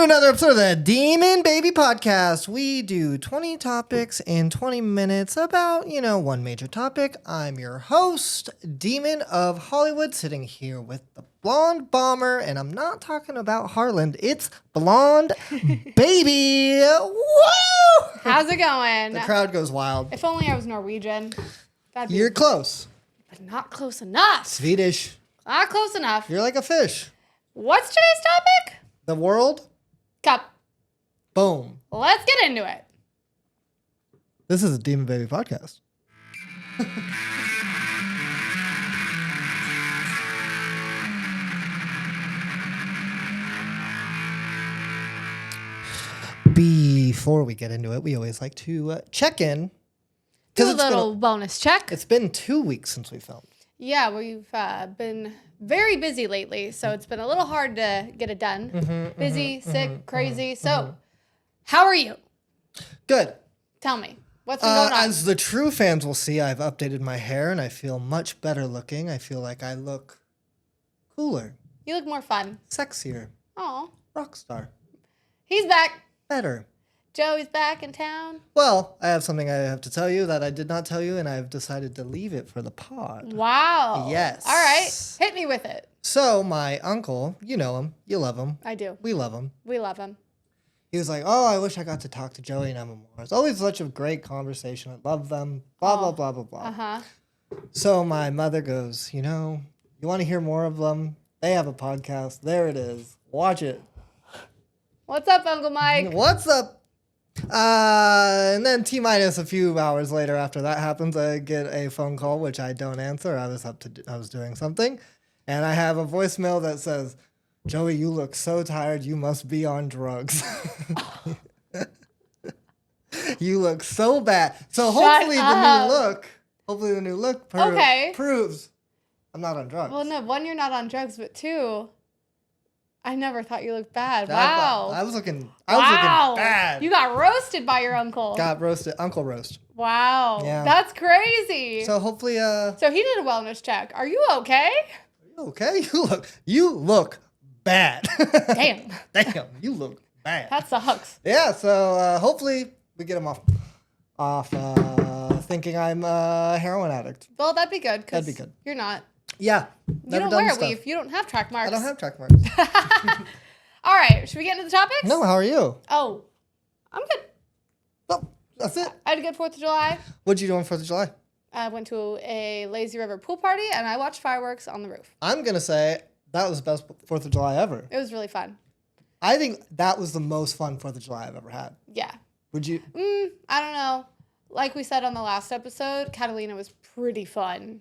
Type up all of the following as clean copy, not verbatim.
to another episode of the Demon Baby Podcast. We do 20 topics in 20 minutes about, one major topic. I'm your host, Demon of Hollywood, sitting here with the Blonde Bomber, and I'm not talking about Harland. It's Blonde Baby. Woo! How's it going? The crowd goes wild. If only I was Norwegian. You're close. But not close enough. Swedish. Not close enough. You're like a fish. What's today's topic? The World Cup. Boom. Let's get into it. This is a Demon Baby Podcast. Before we get into it, we always like to check in. Do a little bonus check. It's been 2 weeks since we filmed. Yeah, we've been very busy lately, so it's been a little hard to get it done. Busy, sick, crazy. So, how are you? Good. Tell me. What's been going on? As the true fans will see, I've updated my hair and I feel much better looking. I feel like I look cooler. You look more fun. Sexier. Aw. Rockstar. He's back. Better. Joey's back in town. Well, I have something I have to tell you that I did not tell you, and I've decided to leave it for the pod. Wow. Yes. All right. Hit me with it. So, my uncle, you know him, you love him. I do. We love him. We love him. He was like, oh, I wish I got to talk to Joey and Emma more. It's always such a great conversation. I love them. Blah, blah, blah, blah, blah. Uh-huh. So my mother goes, you want to hear more of them? They have a podcast. There it is. Watch it. What's up, Uncle Mike? What's up? And then T-minus a few hours later after that happens, I get a phone call, which I don't answer. I was doing something. And I have a voicemail that says, Joey, you look so tired. You must be on drugs. You look so bad. So hopefully the new look proves I'm not on drugs. Well, no, one, you're not on drugs, but two, I never thought you looked bad. Wow. I was looking bad. You got roasted by your uncle. Got roasted. Uncle roast. Wow. Yeah. That's crazy. So hopefully So he did a wellness check. Are you okay? Are you okay? You look bad. Damn. Damn, you look bad. That sucks. Yeah, so hopefully we get him off thinking I'm a heroin addict. Well, that'd be good. That'd be good. You're not. Yeah. You don't wear a weave. You don't have track marks. I don't have track marks. All right. Should we get into the topics? No, how are you? Oh, I'm good. Oh, that's it. I had a good 4th of July. What'd you do on 4th of July? I went to a lazy river pool party, and I watched fireworks on the roof. I'm going to say that was the best 4th of July ever. It was really fun. I think that was the most fun 4th of July I've ever had. Yeah. Would you? I don't know. Like we said on the last episode, Catalina was pretty fun.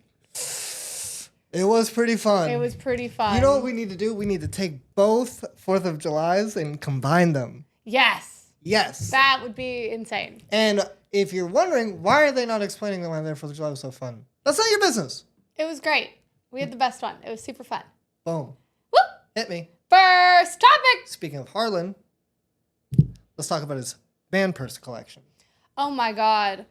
It was pretty fun. It was pretty fun. You know what we need to do? We need to take both 4th of Julys and combine them. Yes. Yes. That would be insane. And if you're wondering, why are they not explaining why their 4th of July was so fun? That's not your business. It was great. We had the best one. It was super fun. Boom. Whoop. Hit me. First topic. Speaking of Harlan, let's talk about his man purse collection. Oh my God.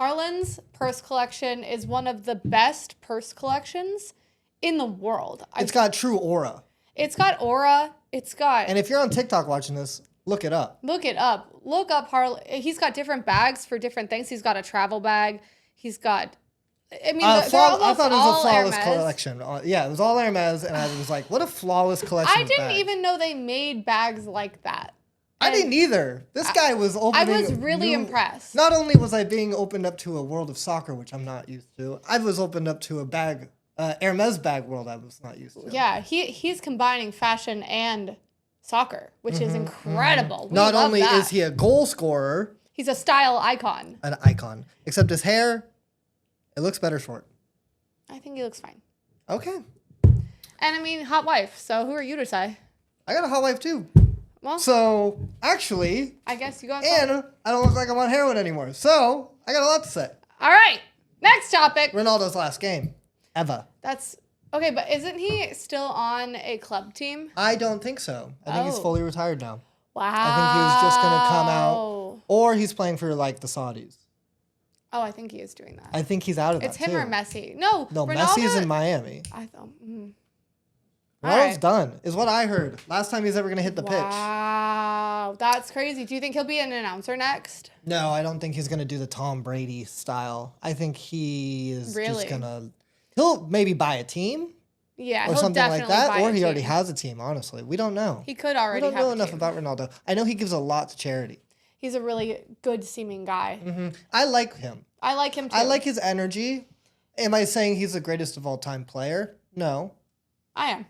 Harlan's purse collection is one of the best purse collections in the world. It's got true aura. It's got aura. It's got... And if you're on TikTok watching this, look it up. Look it up. Look up Harlan. He's got different bags for different things. He's got a travel bag. He's got... I mean, I thought it was a flawless Hermes. collection. Yeah, it was all Hermes, and I was like, what a flawless collection I of didn't bags. even know they made bags like that. I didn't either. This guy was opening... I was really impressed. Not only was I being opened up to a world of soccer, which I'm not used to, I was opened up to a bag, Hermes bag world I was not used to. Yeah, he's combining fashion and soccer, which is incredible. We Not love only that. is he a goal scorer... He's a style icon. An icon. Except his hair, it looks better short. I think he looks fine. Okay. And I mean, hot wife, so who are you to say? I got a hot wife too. Well, So, actually... I guess you got And I don't look like I'm on heroin anymore. So, I got a lot to say. All right, next topic. Ronaldo's last game. Ever. That's... Okay, but isn't he still on a club team? I don't think so. I think he's Oh. fully retired now. Wow. I think he was just going to come out. Or he's playing for, like, the Saudis. Oh, I think he is doing that. I think he's out of that, It's him too. or Messi. No, No, Ronaldo, Messi's in Miami. I thought... Ronaldo's done, is what I heard. Last time he's ever going to hit the pitch. Wow, that's crazy. Do you think he'll be an announcer next? No, I don't think he's going to do the Tom Brady style. I think he is just going to... He'll maybe buy a team. Yeah, or he'll something like definitely that. buy Or a he already team. has a team, honestly. We don't know. He could already have We don't know enough team. about Ronaldo. I know he gives a lot to charity. He's a really good seeming guy. Mm-hmm. I like him. I like him too. I like his energy. Am I saying he's the greatest of all time player? No. I am.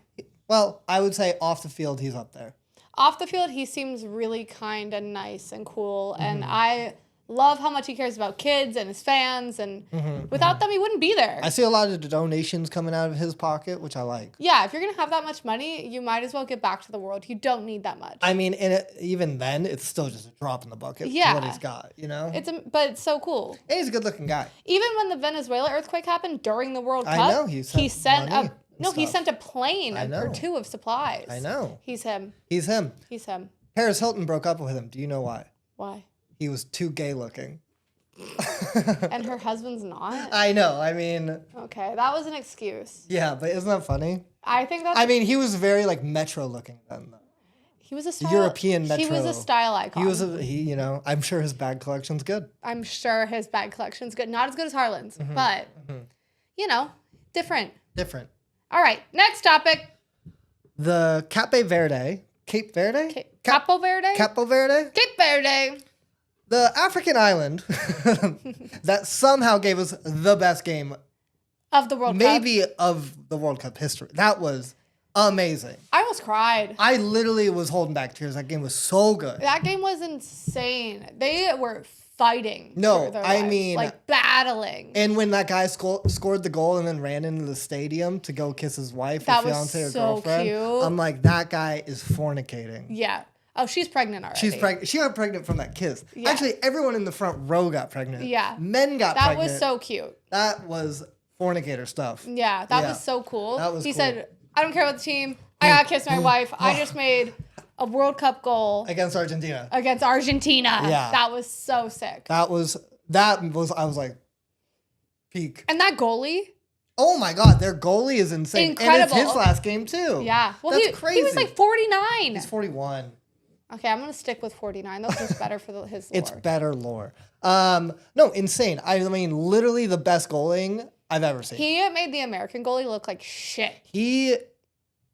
Well, I would say off the field, he's up there. Off the field, he seems really kind and nice and cool. Mm-hmm. And I love how much he cares about kids and his fans. And without them, he wouldn't be there. I see a lot of the donations coming out of his pocket, which I like. Yeah, if you're going to have that much money, you might as well give back to the world. You don't need that much. I mean, even then, it's still just a drop in the bucket Yeah. for what he's got, you know? But it's so cool. And he's a good-looking guy. Even when the Venezuela earthquake happened during the World Cup, I know, he sent money he stuff. sent a plane I know. or two of supplies. I know. He's him. He's him. He's him. Paris Hilton broke up with him. Do you know why? Why? He was too gay-looking. And her husband's not? I know. I mean... Okay, that was an excuse. Yeah, but isn't that funny? I think that's... I mean, he was very, like, metro-looking then, though. He was a style... European metro. He was a style icon. You know, I'm sure his bag collection's good. I'm sure his bag collection's good. Not as good as Harlan's, but, you know, different. Different. All right, next topic. The Cape Verde. Cape Verde? Capo Verde? Capo Verde? Cape Verde. The African island that somehow gave us the best game Of the World Cup. maybe of the World Cup history. That was amazing. I almost cried. I literally was holding back tears. That game was so good. That game was insane. They were fighting. No, for their I lives, mean- like battling. And when that guy scored the goal and then ran into the stadium to go kiss his wife That or was fiance or so girlfriend, cute. I'm like, that guy is fornicating. Yeah. Oh, she's pregnant already. She's pregnant. She got pregnant from that kiss. Yeah. Actually, everyone in the front row got pregnant. Yeah. Men got That pregnant. was so cute. That was fornicator stuff. Yeah, that Yeah. was so cool. That was he cool. said, I don't care about the team. I gotta kiss my wife. I just made a World Cup goal Against Argentina. against Argentina. Yeah. That was so sick. That was I was like, peak. And that goalie, Oh my God, their goalie is insane. Incredible. And it's his last game too. yeah. Well, That's he crazy. was like 49. He's 41. Okay, I'm gonna stick with 49. That's just better for his lore. It's better lore. No, insane. I mean, literally the best goaling I've ever seen. He made the American goalie look like shit.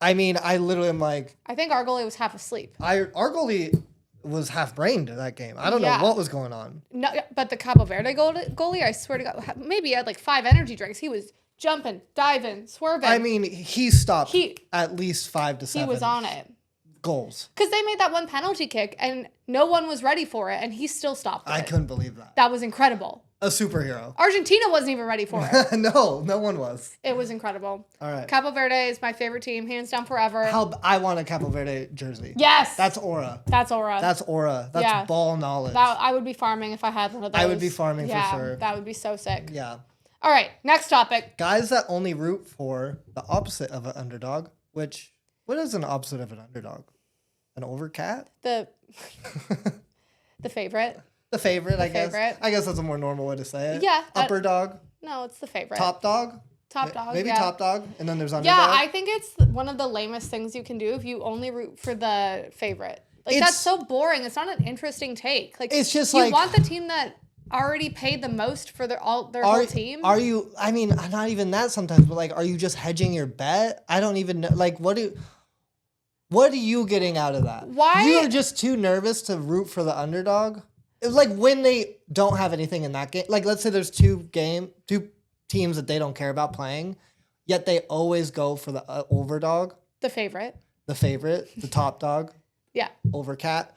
I mean, I literally am like, I think our goalie was half asleep. our goalie was half brained in that game. I don't Yeah. know what was going on. No, but the Cabo Verde goalie, I swear to God, maybe he had like 5 energy drinks. He was jumping, diving, swerving. I mean, he stopped He- at least 5 to 7 he was on it. goals. Because they made that one penalty kick and no one was ready for it, and he still stopped it. I couldn't believe that. That was incredible. A superhero. Argentina wasn't even ready for it. No one was. It was incredible. All right. Cabo Verde is my favorite team, hands down forever. I want a Capo Verde jersey. Yes! That's aura. That's aura. That's aura. That's Yeah. ball knowledge. That, I would be farming if I had one of those. I would be farming for sure. That would be so sick. Yeah. All right, next topic. Guys that only root for the opposite of an underdog, what is an opposite of an underdog? An overcat? The favorite. The favorite, I guess. favorite. I guess that's a more normal way to say it. Yeah, Upper dog, No, it's the favorite. top dog. Top dog. Maybe yeah. top dog, and then there's underdog. Yeah, I think it's one of the lamest things you can do if you only root for the favorite. Like, It's- that's so boring. It's not an interesting take. Like, It's just you like- want the team that already paid the most for their whole team. Are you? I mean, not even that sometimes, but like, are you just hedging your bet? I don't even know. Like, what are you getting out of that? Why- You're just too nervous to root for the underdog. It's like when they don't have anything in that game. Like, let's say there's two teams that they don't care about playing, yet they always go for the overdog, The favorite. the favorite, the top dog, Yeah. overcat.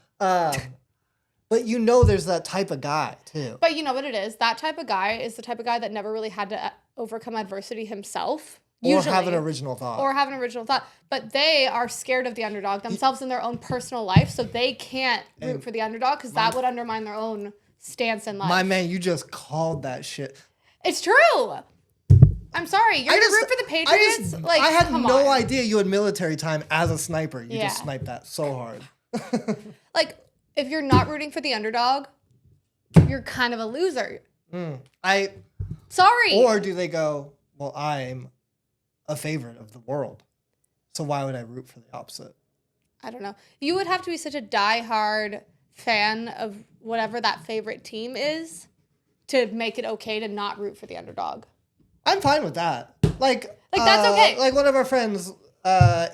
But you know, there's that type of guy too. But you know what it is? That type of guy is the type of guy that never really had to overcome adversity himself. Or Usually. have an original thought. Or have an original thought. But they are scared of the underdog themselves in their own personal life, so they can't root for the underdog because that would undermine their own stance in life. My man, you just called that shit. It's true. I'm sorry. You're going to root for the Patriots? I had come no on. idea you had military time as a sniper. You just Yeah. sniped that so hard. Like, if you're not rooting for the underdog, you're kind of a loser. Sorry. Or do they go, well, I'm a favorite of the world, so why would I root for the opposite? I don't know. You would have to be such a diehard fan of whatever that favorite team is to make it okay to not root for the underdog. I'm fine with that. Like that's okay. Like one of our friends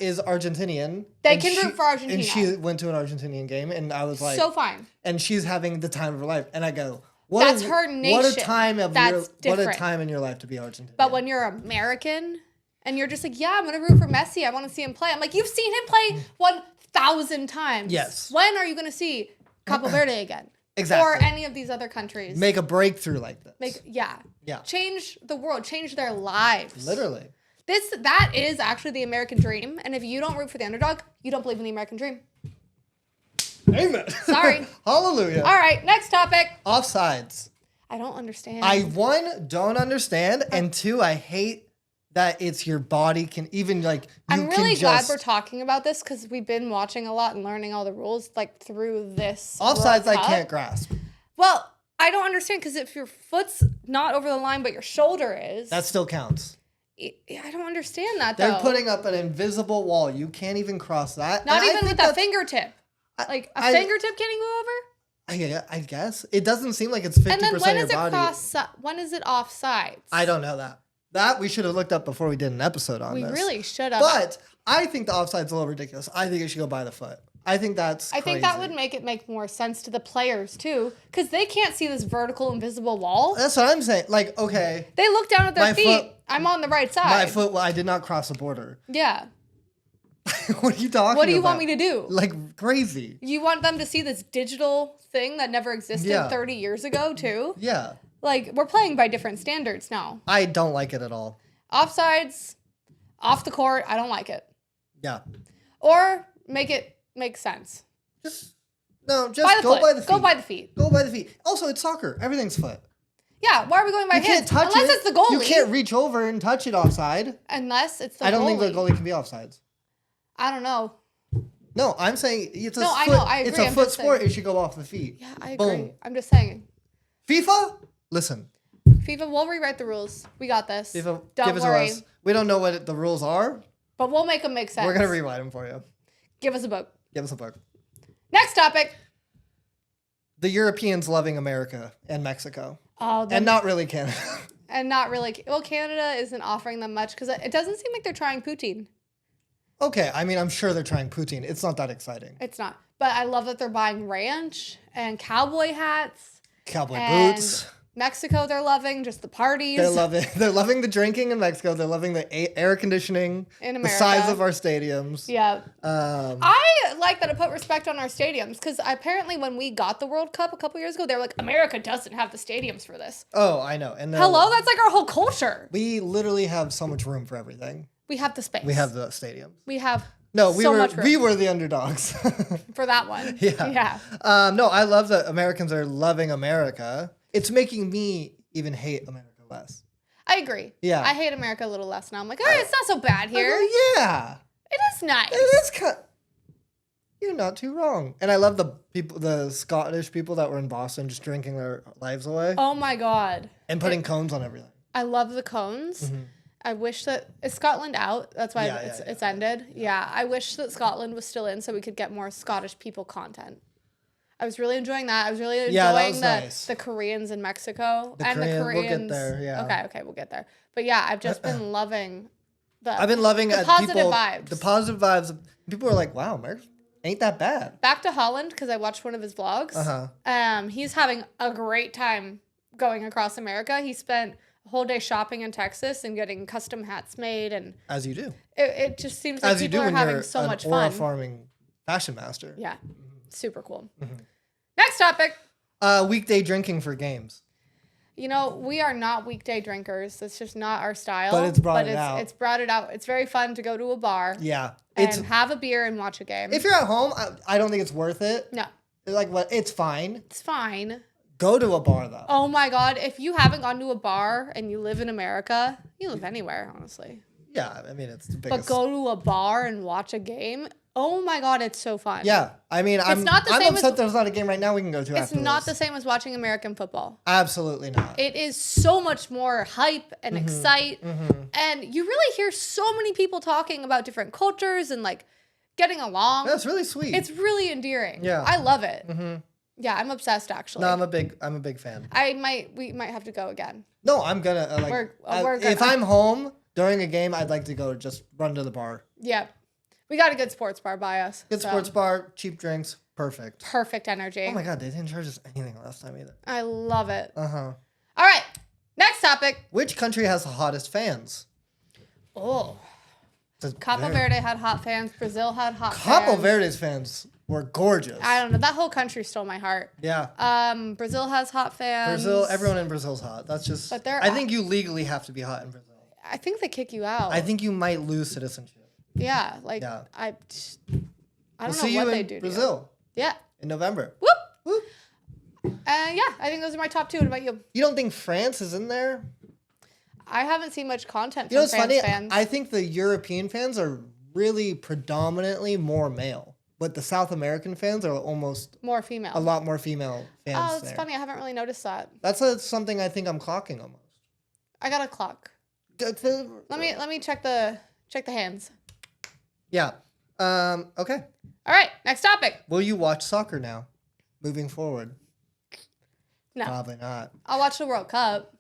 is Argentinian. They can root for Argentina. And she went to an Argentinian game, and I was like, so fine. And she's having the time of her life, and I go, that's her nation. What a time different. What a time in your life to be Argentinian. But when you're American and you're just like, yeah, I'm gonna root for Messi. I want to see him play. I'm like, you've seen him play 1,000 times. Yes. When are you gonna see Capo Verde again? Exactly. Or any of these other countries. Make a breakthrough like this. Yeah. Change the world. Change their lives. Literally. That is actually the American dream. And if you don't root for the underdog, you don't believe in the American dream. Amen. Sorry. Hallelujah. All right, next topic. Offsides. I don't understand. I, one, don't understand, and two, I hate that it's your body can even, like, I'm really glad we're talking about this because we've been watching a lot and learning all the rules, like, through this Offsides I can't grasp. Well, I don't understand because if your foot's not over the line but your shoulder is. That still counts. I don't understand that, though. They're putting up an invisible wall. You can't even cross that. Not even with a fingertip. Like, a fingertip can't even go over? I guess. It doesn't seem like it's 50% and then of your body. When is it offsides? I don't know that. That we should have looked up before we did an episode on this. We really should have. But I think the offside's a little ridiculous. I think it should go by the foot. I think that's crazy. I think that would make more sense to the players, too. Because they can't see this vertical invisible wall. That's what I'm saying. Like, okay. They look down at their feet. I'm on the right side. My foot, well, I did not cross the border. Yeah. What are you talking about? What do you want me to do? Like, crazy. You want them to see this digital thing that never existed 30 years ago, too? Yeah. Like, we're playing by different standards now. I don't like it at all. Offsides, off the court, I don't like it. Yeah. Or make it make sense. Just go by the feet. Go by the feet. Go by the feet. Also, it's soccer. Everything's foot. Yeah, why are we going by hands? You can't touch Unless it's the goalie. You can't reach over and touch it offside. Unless it's the goalie. I don't think the goalie can be offsides. I don't know. No, I'm saying it's a foot. I know. I agree. It's a foot sport. It should go off the feet. Yeah, I agree. Boom. I'm just saying. FIFA? Listen. FIFA, we'll rewrite the rules. We got this. FIFA, don't give it worry. to us. We don't know what the rules are. But we'll make them make sense. We're going to rewrite them for you. Give us a book. Give us a book. Next topic. The Europeans loving America and Mexico. Oh, and not really Canada. And not really. Well, Canada isn't offering them much because it doesn't seem like they're trying poutine. Okay, I mean, I'm sure they're trying poutine. It's not that exciting. It's not. But I love that they're buying ranch and cowboy hats. Cowboy boots. Mexico, they're loving just the parties. They're loving the drinking in Mexico. They're loving the air conditioning in America. The size of our stadiums. Yeah. I like that it put respect on our stadiums because apparently when we got the World Cup a couple years ago, they were like, America doesn't have the stadiums for this. Oh, I know. And hello, that's like our whole culture. We literally have so much room for everything. We have the space. We have the stadiums. We have. No, much room. We were the underdogs. For that one. Yeah. No, I love that Americans are loving America. It's making me even hate America less. I agree. Yeah. I hate America a little less now. I'm like, it's not so bad here. Yeah. It is nice. It is You're not too wrong. And I love the Scottish people that were in Boston just drinking their lives away. Oh my God. And putting cones on everything. I love the cones. Mm-hmm. I wish that is Scotland out. That's why it's ended. Yeah. I wish that Scotland was still in so we could get more Scottish people content. I was really enjoying that. I was really enjoying the Koreans in Mexico. The Koreans. We'll get there, yeah. Okay, we'll get there. But yeah, I've just been loving the positive vibes. The positive vibes. People are like, wow, America ain't that bad. Back to Holland, because I watched one of his vlogs. Uh-huh. He's having a great time going across America. He spent a whole day shopping in Texas and getting custom hats made. And as you do. It just seems like people are having so much fun. As farming fashion master. Yeah. Super cool. Mm-hmm. Next topic. Weekday drinking for games. You know, we are not weekday drinkers. That's just not our style. But it's brought it out. It's brought it out. It's very fun to go to a bar. Yeah. And have a beer and watch a game. If you're at home, I don't think it's worth it. No. Like what? It's fine. It's fine. Go to a bar though. Oh my God. If you haven't gone to a bar and you live in America, you live anywhere, honestly. Yeah. I mean, it's the biggest. But go to a bar and watch a game. Oh my God, it's so fun. Yeah, I mean, I'm upset there's not a game right now we can go to. It's not the same as watching American football. Absolutely not. It is so much more hype and excite, and you really hear so many people talking about different cultures and like getting along. That's really sweet. It's really endearing. Yeah. I love it. Mm-hmm. Yeah, I'm obsessed actually. No, I'm a big fan. We might have to go again. No, I'm gonna if I'm home during a game, I'd like to go just run to the bar. Yeah. We got a good sports bar by us. Good sports bar, cheap drinks, perfect. Perfect energy. Oh my god, they didn't charge us anything last time either. I love it. Uh-huh. All right. Next topic. Which country has the hottest fans? Oh. Capo Verde had hot fans. Brazil had hot fans. Capo Verde's fans were gorgeous. I don't know. That whole country stole my heart. Yeah. Brazil has hot fans. Everyone in Brazil's hot. That's just. But I think you legally have to be hot in Brazil. I think they kick you out. I think you might lose citizenship. Yeah, I don't know what they do. Brazil. Yeah. In November. Whoop. Whoop. Yeah, I think those are my top 2. What about you? You don't think France is in there? I haven't seen much content You know from what's funny? fans. I think the European fans are really predominantly more male, but the South American fans are almost more female. A lot more female fans. Oh, it's funny. I haven't really noticed that. That's something I think I'm clocking almost. I got a clock. Let me check the hands. Yeah. Okay. All right. Next topic. Will you watch soccer now, moving forward? No. Probably not. I'll watch the World Cup.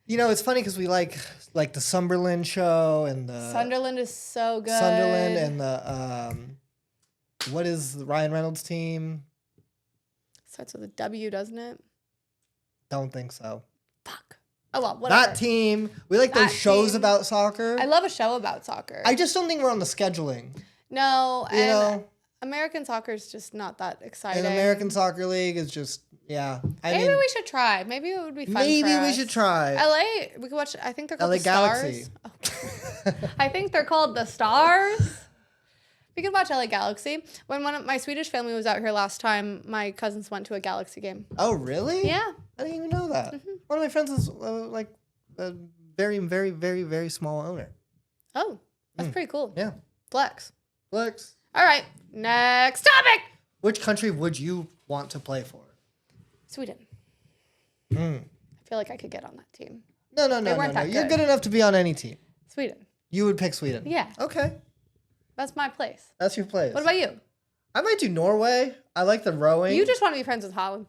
You know, it's funny because we like the Sunderland show and the Sunderland is so good. Sunderland and the what is the Ryan Reynolds team? Starts with a W, doesn't it? Don't think so. Fuck. Oh well, whatever. That team. We like those shows about soccer. I love a show about soccer. I just don't think we're on the scheduling. No, you know, American soccer is just not that exciting. And American Soccer League is just Maybe we should try. Maybe it would be fun. Maybe we should try. LA, we could watch. I think they're called LA the Galaxy. Stars. Oh. I think they're called the Stars. We could watch LA Galaxy. When my Swedish family was out here last time, my cousins went to a Galaxy game. Oh, really? Yeah. I didn't even know that. Mm-hmm. One of my friends is like a very, very, very, very small owner. Oh, that's pretty cool. Yeah. Flex. All right. Next topic. Which country would you want to play for? Sweden. I feel like I could get on that team. No. You're good enough to be on any team. Sweden. You would pick Sweden? Yeah. Okay. That's my place. That's your place. What about you? I might do Norway. I like the rowing. You just want to be friends with Holland.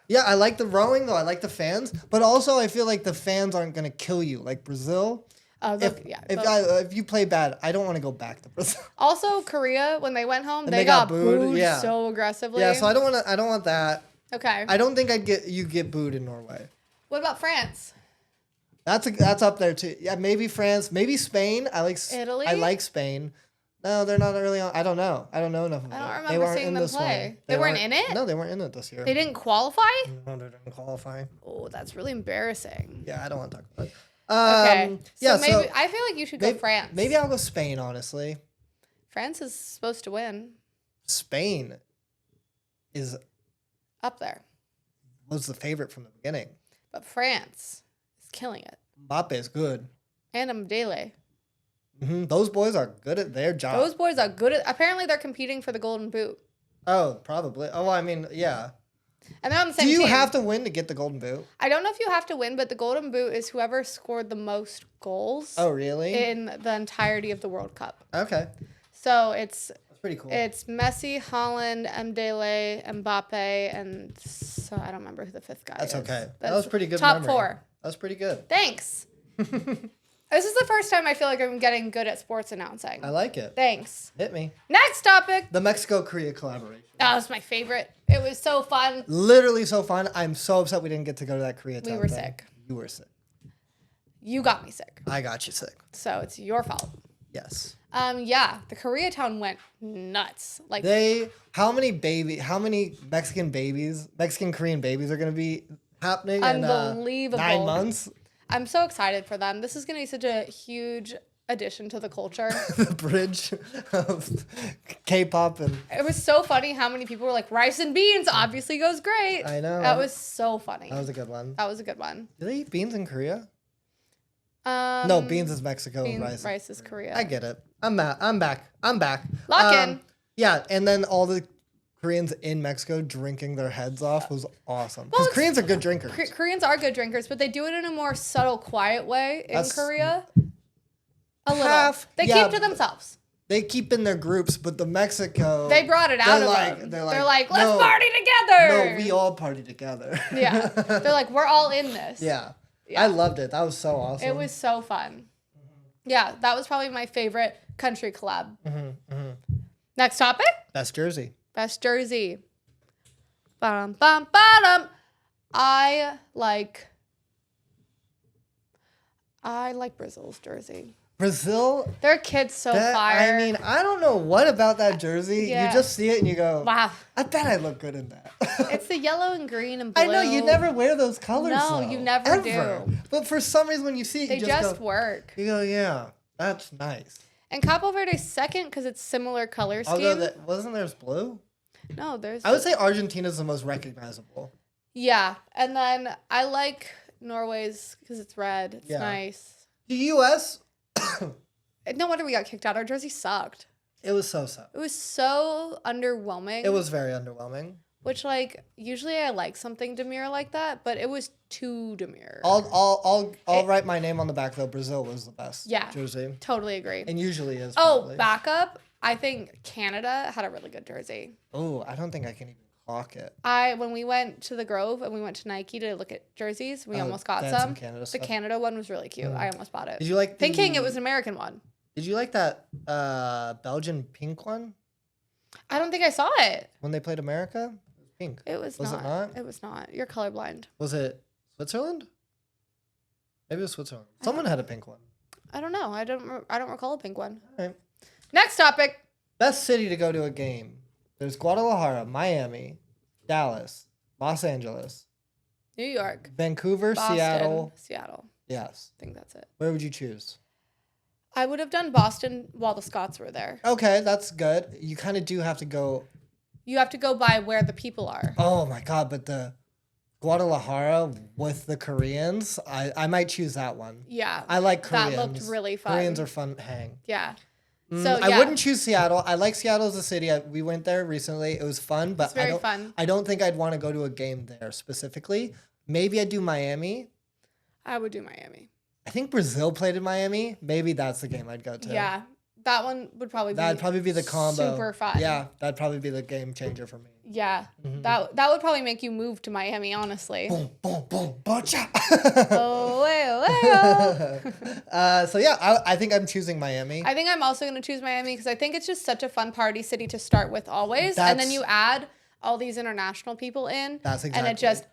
Yeah, I like the rowing, though. I like the fans. But also, I feel like the fans aren't going to kill you. Like Brazil. If you play bad, I don't want to go back to Brazil. Also, Korea, when they went home, they got booed so aggressively. Yeah, so I don't want that. Okay. I don't think you get booed in Norway. What about France? That's up there too. Yeah, maybe France, maybe Spain. I like Italy. I like Spain. No, they're not really on. I don't know. I don't know enough of it. I don't remember seeing them play. They weren't in it? No, they weren't in it this year. They didn't qualify? No, they didn't qualify. Oh, that's really embarrassing. Yeah, I don't want to talk about it. Okay. So maybe I feel like you should go France. Maybe I'll go Spain, honestly. France is supposed to win. Spain is up there. Was the favorite from the beginning. But France is killing it. Mbappe is good. And Mbele. Mm-hmm. Those boys are good at their job. Those boys are good at. Apparently, they're competing for the Golden Boot. Oh, probably. Oh, I mean, yeah. And they're on the same team. Do you team. have to win to get the Golden Boot? I don't know if you have to win, but the Golden Boot is whoever scored the most goals. Oh, really? In the entirety of the World Cup. Okay. So that's pretty cool. It's Messi, Haaland, Mbele, Mbappe, and so I don't remember who the fifth guy is. That's okay. That was pretty good. Top memory. 4. That was pretty good. Thanks. This is the first time I feel like I'm getting good at sports announcing. I like it. Thanks. Hit me. Next topic. The Mexico-Korea collaboration. That was my favorite. It was so fun. Literally so fun. I'm so upset we didn't get to go to that Koreatown We were thing. sick. You were sick. You got me sick. I got you sick. So it's your fault. Yes. Yeah, the Koreatown went nuts. Like how many Mexican Korean babies are gonna be happening unbelievable. In 9 months? I'm so excited for them. This is gonna be such a huge addition to the culture. The bridge of K-pop and it was so funny how many people were like, rice and beans obviously goes great. I know. That was so funny. That was a good one. Do they eat beans in Korea? No, beans is Mexico. Rice is Korea. I get it. I'm back. Lock in. Yeah, and then all the Koreans in Mexico drinking their heads off was awesome. Because Koreans are good drinkers. Koreans are good drinkers, but they do it in a more subtle, quiet way in Korea. A little. They keep to themselves. they keep in their groups, but the Mexico they brought it out of them. They're like, let's party together. No, we all party together. Yeah, they're like, we're all in this. Yeah, I loved it. That was so awesome. It was so fun. Yeah, that was probably my favorite country collab. Next topic. Best jersey. Best jersey. Bum, bum, bottom. I like Brazil's jersey. Brazil. Their kid's so fire. I mean, I don't know what about that jersey. Yeah. You just see it and you go, wow. I bet I look good in that. It's the yellow and green and blue. I know, you never wear those colors. No, though, you never ever. do. But for some reason, when you see it, they you just go, work. You go, yeah, that's nice. And Capo Verde's second because it's similar color scheme. Wasn't theirs blue? No, there's. I would say Argentina's the most recognizable. Yeah, and then I like Norway's because it's red. It's nice. The U.S. No wonder we got kicked out. Our jersey sucked. It was so. It was so underwhelming. It was very underwhelming. Which, like, usually I like something demure like that, but it was too demure. I'll write my name on the back though. Brazil was the best jersey. Totally agree. And usually is. Probably. Oh, backup. I think Canada had a really good jersey. Oh, I don't think I can even clock it. When we went to the Grove and we went to Nike to look at jerseys, we almost got some. The Canada one was really cute. I almost bought it. Did you like thinking it was an American one? Did you like that Belgian pink one? I don't think I saw it. When they played America? It was pink. Was it not? It was not. You're colorblind. Was it Switzerland? Maybe it was Switzerland. Someone had a pink one. I don't know. I don't recall a pink one. All right. Next topic. Best city to go to a game. There's Guadalajara, Miami, Dallas, Los Angeles, New York, Vancouver, Boston, Seattle. Yes. I think that's it. Where would you choose? I would have done Boston while the Scots were there. Okay, that's good. You kind of do have to go. You have to go by where the people are. Oh my God, but the Guadalajara with the Koreans, I might choose that one. Yeah. I like Koreans. That looked really fun. Koreans are fun to hang. Yeah. I wouldn't choose Seattle. I like Seattle as a city. We went there recently. It was fun, but I don't think I'd want to go to a game there specifically. Maybe I'd do Miami. I would do Miami. I think Brazil played in Miami. Maybe that's the game I'd go to. Yeah. That one would probably be the combo. Super fun. Yeah, that'd probably be the game changer for me. Yeah. That would probably make you move to Miami, honestly. Boom, boom, boom, bacha. So yeah, I think I'm choosing Miami. I think I'm also going to choose Miami because I think it's just such a fun party city to start with always. And then you add all these international people in. That's exactly. And it just...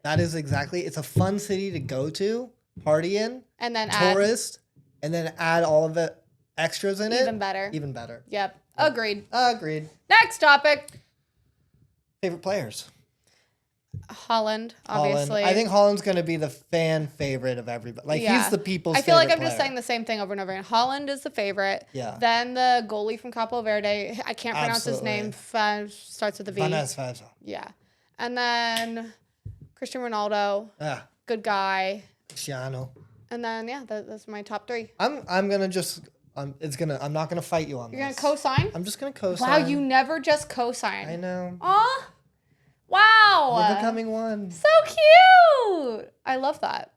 That is exactly. It's a fun city to go to, party in. And then tourist. And then add all of the extras in it. Even better. Yep. Yep. Agreed. Next topic. Favorite players. Holland, obviously. I think Holland's going to be the fan favorite of everybody. Like, he's the people's favorite I feel like I'm player. just saying the same thing over and over again. Holland is the favorite. Yeah. Then the goalie from Capo Verde. I can't pronounce his name. Starts with a V. Yeah. And then Cristiano Ronaldo. Yeah. Good guy. Cristiano. And then, that's my top three. I'm going to just... I'm not going to fight you on this. You're going to co-sign? I'm just going to co-sign. Wow, you never just co-sign. I know. Aw. Wow. We're becoming one. So cute. I love that.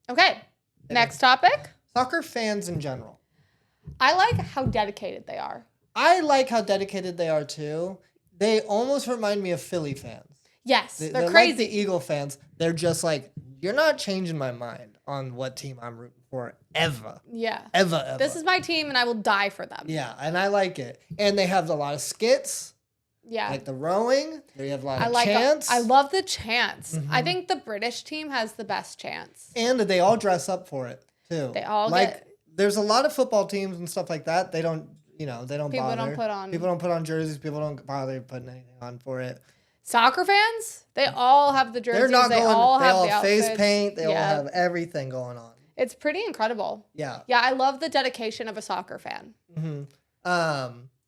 Okay. Next topic. Soccer fans in general. I like how dedicated they are. I like how dedicated they are too. They almost remind me of Philly fans. Yes. They're like crazy. the Eagle fans. They're just like, you're not changing my mind on what team I'm rooting for ever. Yeah. Ever. This is my team and I will die for them. Yeah, and I like it. And they have a lot of skits. Yeah. Like the rowing. They have a lot of chants. I love the chants. I think the British team has the best chants. And they all dress up for it too. They all there's a lot of football teams and stuff like that. They don't, they don't bother. People don't put on jerseys. People don't bother putting anything on for it. Soccer fans, they all have the jerseys. They all have the face paint. They all have everything going on. It's pretty incredible. Yeah. Yeah, I love the dedication of a soccer fan.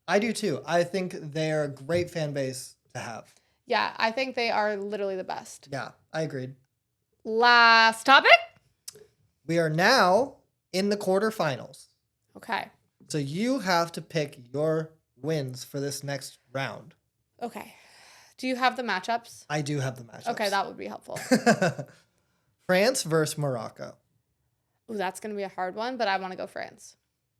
I do too. I think they're a great fan base to have. Yeah, I think they are literally the best. Yeah, I agreed. Last topic. We are now in the quarterfinals. Okay. So you have to pick your wins for this next round. Okay. Do you have the matchups? I do have the matchups. Okay, that would be helpful. France versus Morocco. Ooh, that's going to be a hard one, but I want to go France.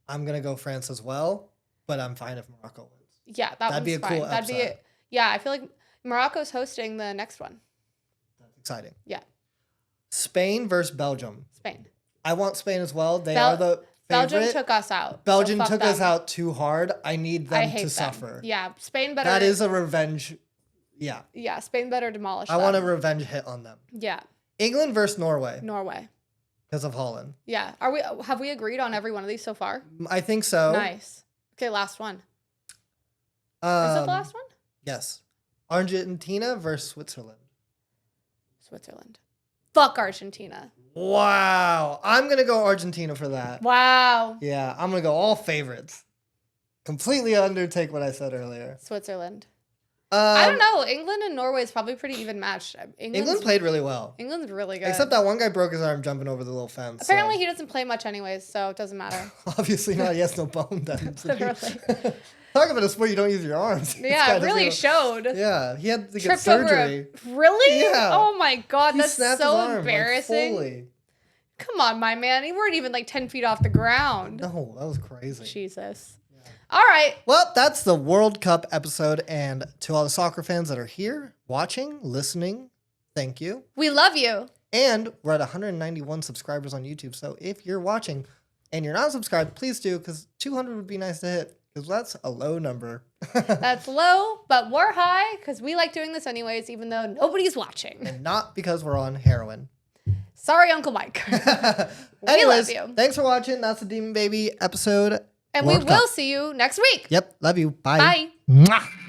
I'm going to go France as well. But I'm fine if Morocco wins. Yeah, that'd be a fine. Cool episode. Yeah, I feel like Morocco's hosting the next one. That's exciting. Yeah. Spain versus Belgium. Spain. I want Spain as well. They are the favorite. Belgium took us out. Belgium took us out too hard. I need them to suffer. Yeah, Spain better. That is a revenge. Yeah. Yeah, Spain better demolish them. I want a revenge hit on them. Yeah. England versus Norway. Norway. Because of Holland. Yeah. Have we agreed on every one of these so far? I think so. Nice. Okay, last one. Is it the last one? Yes. Argentina versus Switzerland. Switzerland. Fuck Argentina. Wow. I'm going to go Argentina for that. Wow. Yeah, I'm going to go all favorites. Completely undertake what I said earlier. Switzerland. I don't know. England and Norway is probably pretty even matched. England played really well. England's really good. Except that one guy broke his arm jumping over the little fence. Apparently he doesn't play much anyways, so it doesn't matter. Obviously not. He has no bone then. Literally. Talk about a sport you don't use your arms. Yeah, it really showed. Yeah, he had to get surgery. Really? Yeah. Oh my God, that's so embarrassing. Like, fully. Come on, my man. You weren't even like 10 feet off the ground. No, that was crazy. Jesus. All right. Well, that's the World Cup episode. And to all the soccer fans that are here, watching, listening, thank you. We love you. And we're at 191 subscribers on YouTube. So if you're watching and you're not subscribed, please do, because 200 would be nice to hit, because that's a low number. That's low, but we're high because we like doing this anyways, even though nobody's watching. And not because we're on heroin. Sorry, Uncle Mike. Anyways, we love you. Thanks for watching. That's the Demon Baby episode. And we will see you next week. Yep. Love you. Bye. Bye. Mwah.